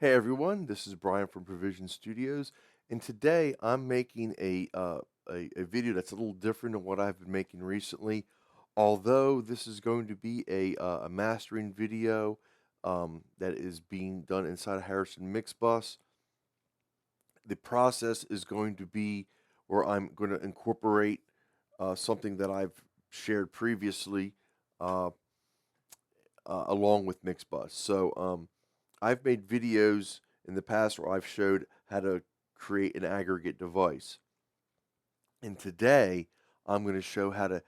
Hey everyone, this is Brian from Provision Studios, and today I'm making a video that's a little different than what I've been making recently. Although this is going to be a mastering video that is being done inside of Harrison Mixbus. The process is going to be where I'm going to incorporate something that I've shared previously uh, along with Mixbus. I've made videos in the past where I've showed how to create an aggregate device. And today, I'm going to show how to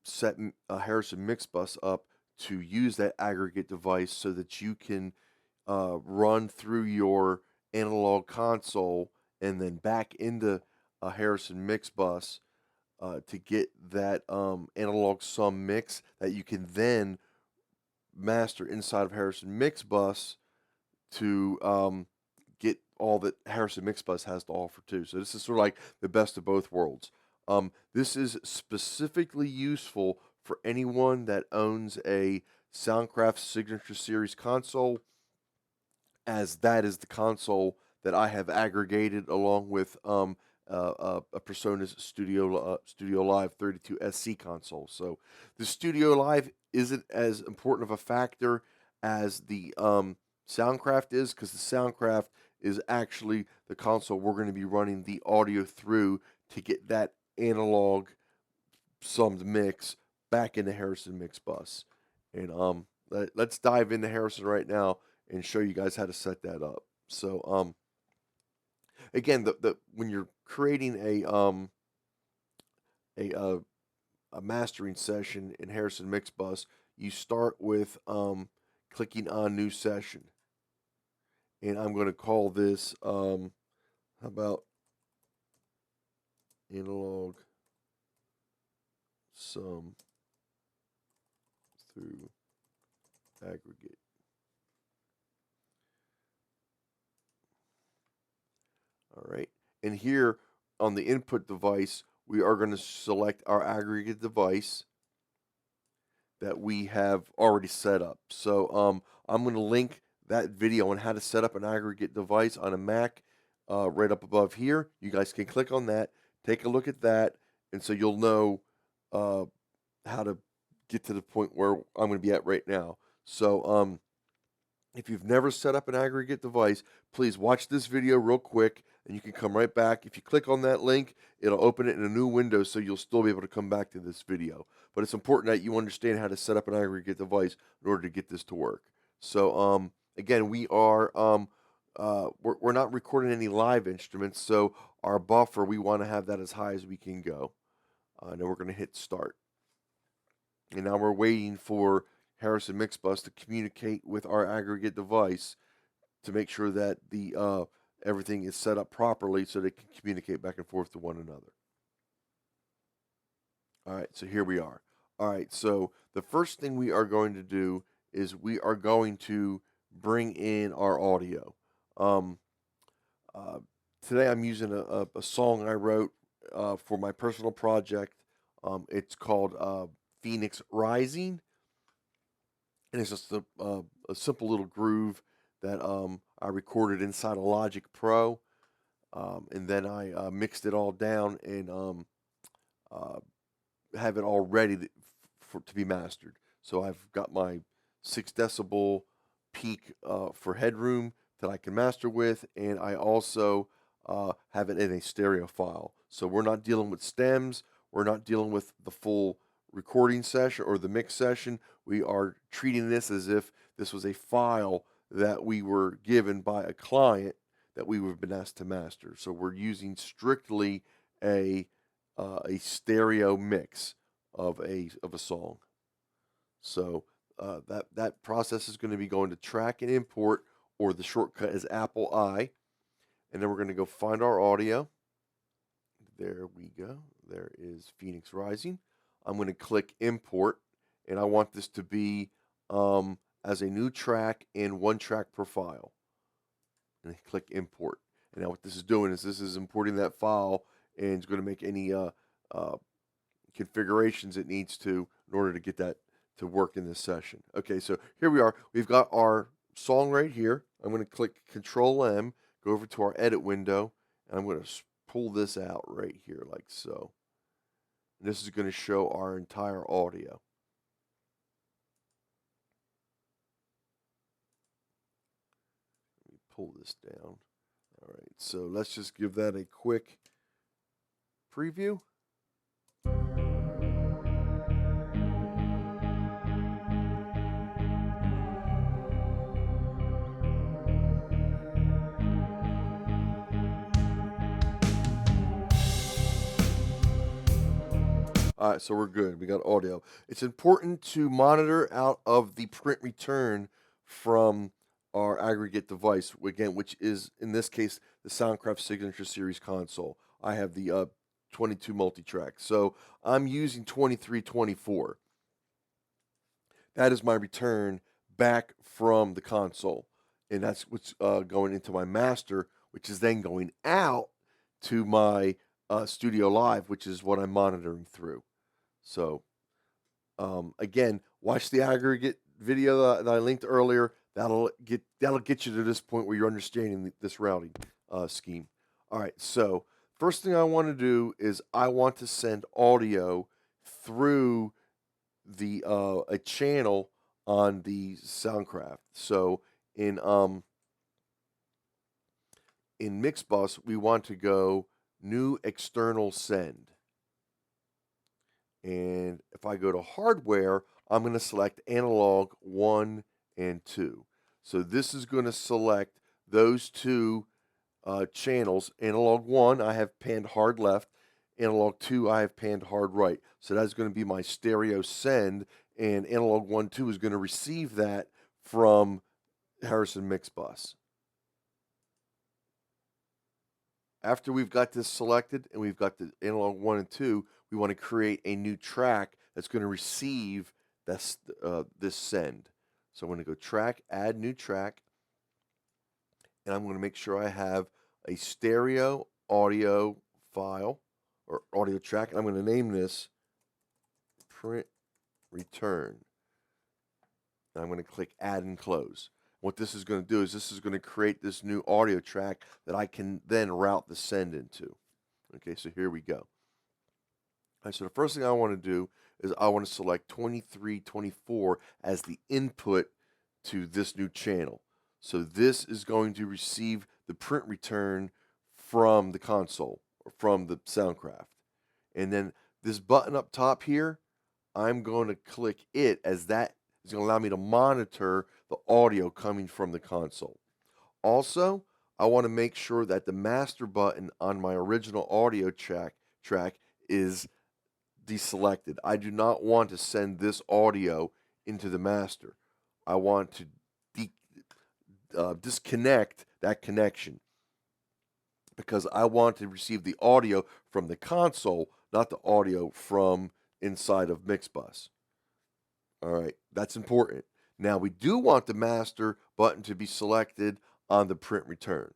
set a Harrison Mixbus up to use that aggregate device so that you can run through your analog console and then back into a Harrison Mixbus to get that analog sum mix that you can then master inside of Harrison Mixbus to get all that Harrison Mixbus has to offer too. So this is sort of like the best of both worlds. This is specifically useful for anyone that owns a Soundcraft Signature Series console, as that is the console that I have aggregated along with a Persona's Studio Live 32 SC console. So the Studio Live isn't as important of a factor as the Soundcraft is, because the Soundcraft is actually the console we're going to be running the audio through to get that analog summed mix back into Harrison Mixbus. And let's dive into Harrison right now and show you guys how to set that up. Again, the when you're creating a uh, a mastering session in Harrison Mixbus, you start with clicking on New Session, and I'm going to call this how about analog sum through aggregate. All right, and here on the input device, we are going to select our aggregate device that we have already set up. I'm going to link that video on how to set up an aggregate device on a Mac right up above here. You guys can click on that, take a look at that, and so you'll know uh, how to get to the point where I'm going to be at right now. If you've never set up an aggregate device, please watch this video real quick and you can come right back. If you click on that link, it'll open it in a new window so you'll still be able to come back to this video. But it's important that you understand how to set up an aggregate device in order to get this to work. Again, we're not recording any live instruments, so our buffer, we want to have that as high as we can go. Then we're going to hit start. And now we're waiting for Harrison Mixbus to communicate with our aggregate device to make sure that the everything is set up properly so they can communicate back and forth to one another. All right, so here we are. All right, so the first thing we are going to do is we are going to bring in our audio. Um, uh, Today I'm using a song I wrote for my personal project. It's called Phoenix Rising, and it's just a simple little groove that I recorded inside of Logic Pro, and then I mixed it all down and uh, have it all ready to be mastered. So I've got my 6 decibel peak for headroom that I can master with, and I also have it in a stereo file. So we're not dealing with stems, we're not dealing with the full recording session or the mix session. We are treating this as if this was a file that we were given by a client that we would have been asked to master. So we're using strictly a stereo mix of a song. So that process is going to be going to track and import, or the shortcut is Apple I, and then we're going to go find our audio. There we go. There is Phoenix Rising. I'm going to click import, and I want this to be as a new track and one track per file. And click import. And now what this is doing is this is importing that file, and it's going to make any configurations it needs to in order to get that to work in this session. Okay, so here we are. We've got our song right here. I'm going to click Control M, go over to our edit window, and I'm going to pull this out right here like so. And this is going to show our entire audio. Let me pull this down. All right, so let's just give that a quick preview. All right, so we're good. We got audio. It's important to monitor out of the print return from our aggregate device, again, which is, in this case, the Soundcraft Signature Series console. I have the 22 multi-track. So I'm using 2324. That is my return back from the console. And that's what's going into my master, which is then going out to my Studio Live, which is what I'm monitoring through. So, again, watch the aggregate video that I linked earlier. That'll get you to this point where you're understanding this routing scheme. All right. So, first thing I want to do is I want to send audio through the a channel on the Soundcraft. So in Mixbus, we want to go new external send. And if I go to hardware, I'm going to select analog 1 and 2. So this is going to select those two channels. Analog 1, I have panned hard left. Analog 2, I have panned hard right. So that's going to be my stereo send. And analog 1, 2 is going to receive that from Harrison Mixbus. After we've got this selected and we've got the analog 1 and 2, we want to create a new track that's going to receive this send. So I'm going to go track, add new track, and I'm going to make sure I have a stereo audio file or audio track, and I'm going to name this print return. And I'm going to click add and close. What this is going to do is this is going to create this new audio track that I can then route the send into. Okay, so here we go. All right, so the first thing I want to do is I want to select 2324 as the input to this new channel. So this is going to receive the print return from the console or from the Soundcraft. And then this button up top here, I'm going to click it as that is going to allow me to monitor the audio coming from the console. Also, I want to make sure that the master button on my original audio track is deselected. I do not want to send this audio into the master. I want to disconnect that connection because I want to receive the audio from the console, not the audio from inside of Mixbus. All right, that's important. Now we do want the master button to be selected on the print return.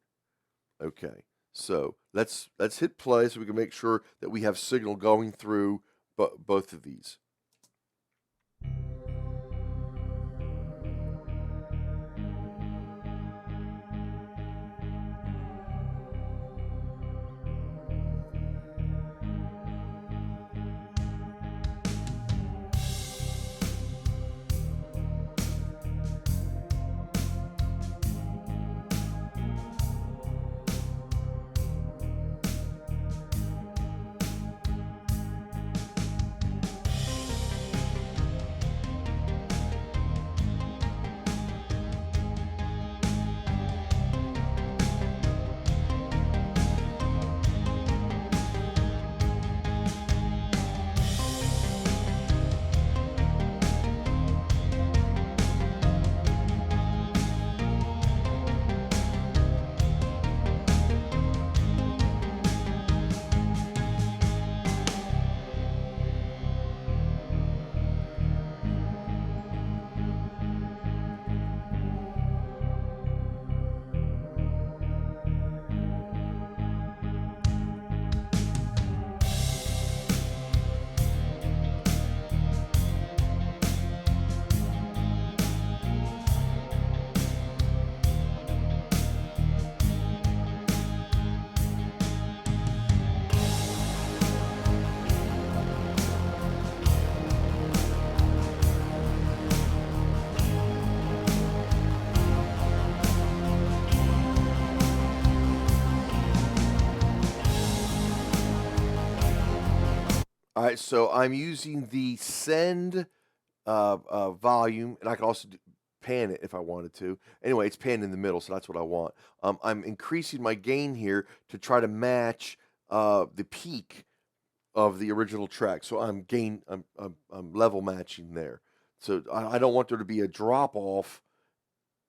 Okay, so let's hit play so we can make sure that we have signal going through both of these. All right, so I'm using the send volume, and I can also pan it if I wanted to. Anyway, it's panned in the middle, so that's what I want. I'm increasing my gain here to try to match the peak of the original track. So I'm level matching there. So I don't want there to be a drop off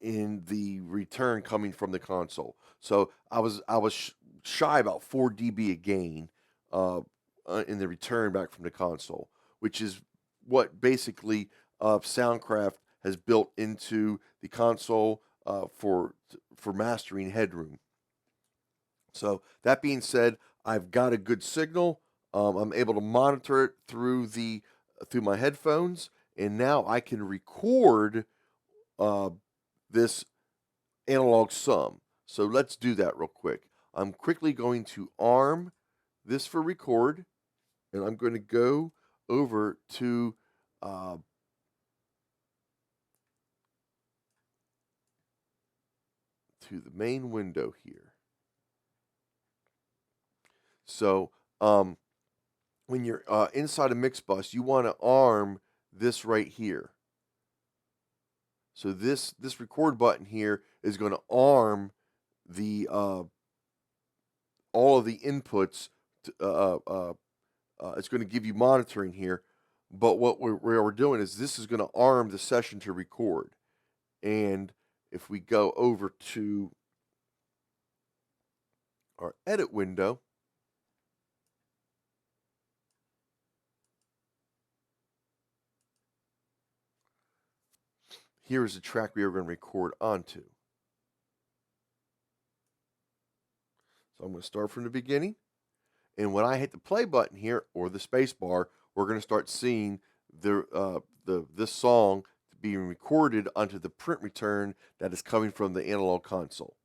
in the return coming from the console. So I was shy about 4 dB a gain uh, in the return back from the console, which is what basically Soundcraft has built into the console for mastering headroom. So that being said, I've got a good signal. I'm able to monitor it through my headphones, and now I can record uh, this analog sum. So let's do that real quick. I'm quickly going to arm this for record, and I'm going to go over uh, to the main window here. So when you're inside a Mixbus, you want to arm this right here. So this record button here is going to arm the all of the inputs. It's going to give you monitoring here, but what we're doing is this is going to arm the session to record. And if we go over to our edit window, here is the track we are going to record onto. So I'm going to start from the beginning. And when I hit the play button here or the space bar, we're going to start seeing this song being recorded onto the print return that is coming from the analog console.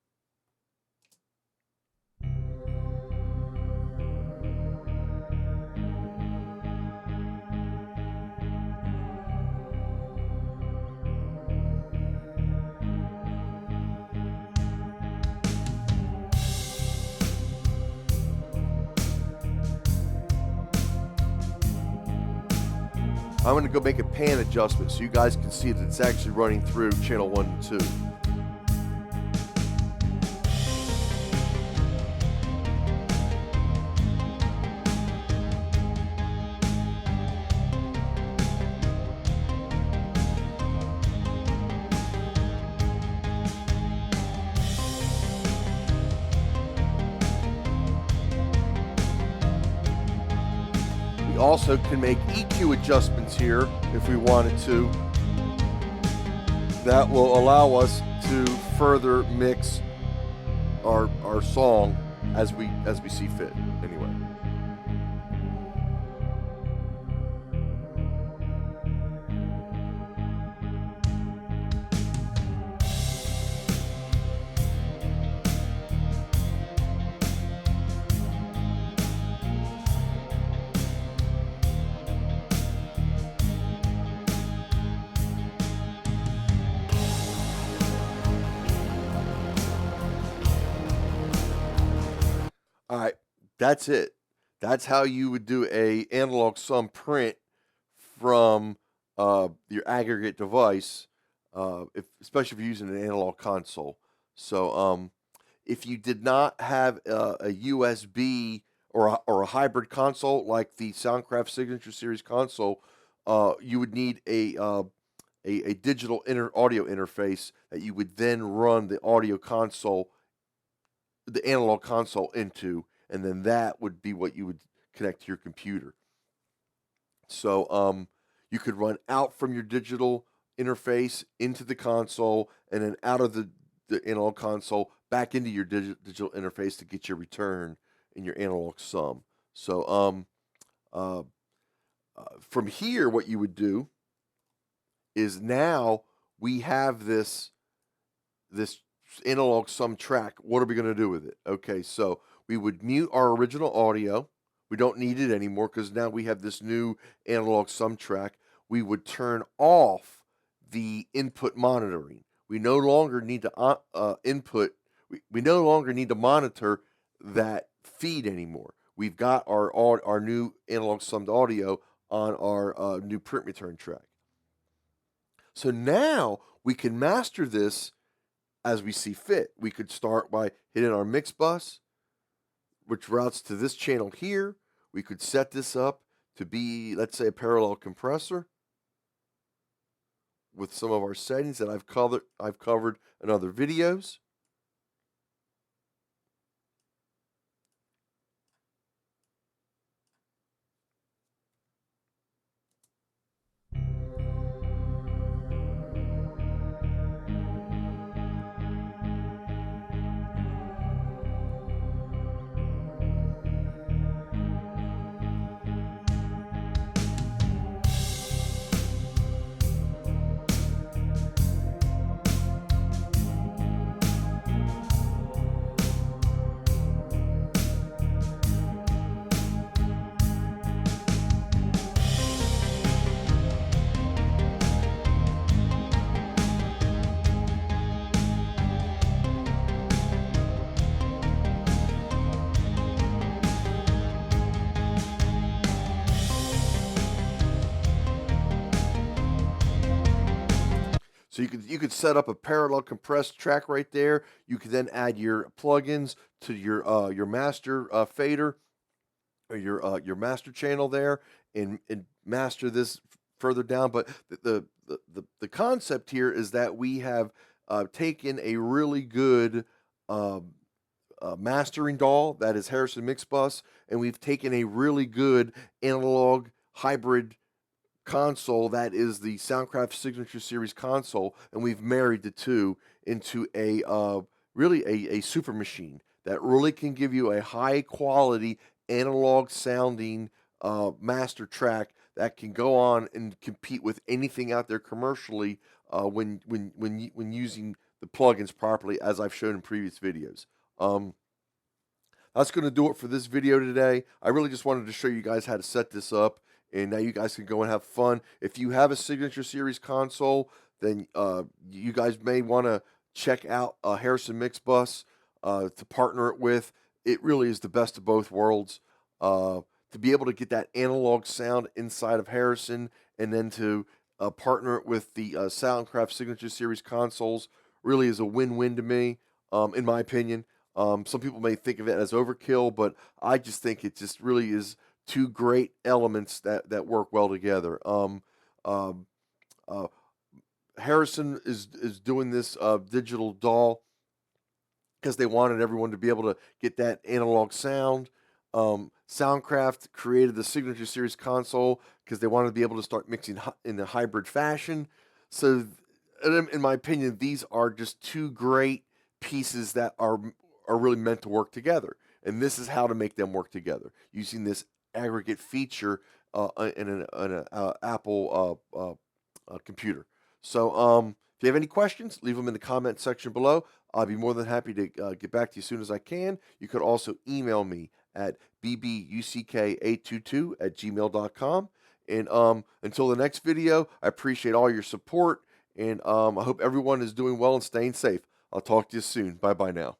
I'm going to go make a pan adjustment so you guys can see that it's actually running through channel 1 and 2. We also can make EQ adjustments here if we wanted to. That will allow us to further mix our song as we see fit. Anyway. All right, that's it. That's how you would do a analog sum print from your aggregate device, especially if you're using an analog console. So if you did not have a USB or a hybrid console like the Soundcraft Signature Series console, you would need a digital audio interface that you would then run the analog console into, and then that would be what you would connect to your computer. So you could run out from your digital interface into the console, and then out of the analog console back into your digital interface to get your return in your analog sum. So from here, what you would do is now we have this analog sum track. What are we going to do with it? Okay, so we would mute our original audio. We don't need it anymore because now we have this new analog sum track. We would turn off the input monitoring. We no longer need to input. We no longer need to monitor that feed anymore. we've got our new analog summed audio on our new print return track. So now we can master this as we see fit. We could start by hitting our mix bus, which routes to this channel here. We could set this up to be, let's say, a parallel compressor with some of our settings that I've covered in other videos. So you could set up a parallel compressed track right there. You could then add your plugins to your master fader or your master channel there, and master this further down. But the concept here is that we have taken a really good mastering DAW, that is Harrison Mixbus, and we've taken a really good analog hybrid console, that is the Soundcraft Signature Series console, and we've married the two into a really a super machine that really can give you a high quality analog sounding master track that can go on and compete with anything out there commercially when using the plugins properly, as I've shown in previous videos. That's going to do it for this video today. I really just wanted to show you guys how to set this up, and now you guys can go and have fun. If you have a Signature Series console, then you guys may want to check out Harrison Mixbus to partner it with. It really is the best of both worlds. To be able to get that analog sound inside of Harrison, and then to partner it with the Soundcraft Signature Series consoles, really is a win-win to me, in my opinion. Some people may think of it as overkill, but I just think it just really is two great elements that work well together. Harrison is doing this digital DAW because they wanted everyone to be able to get that analog sound. Soundcraft created the Signature Series console because they wanted to be able to start mixing in a hybrid fashion. So, in my opinion, these are just two great pieces that are really meant to work together. And this is how to make them work together, using this aggregate feature in an Apple computer. So if you have any questions, leave them in the comment section below. I'll be more than happy to get back to you as soon as I can. You could also email me at bbuck822@gmail.com. And until the next video, I appreciate all your support, and I hope everyone is doing well and staying safe. I'll talk to you soon. Bye-bye now.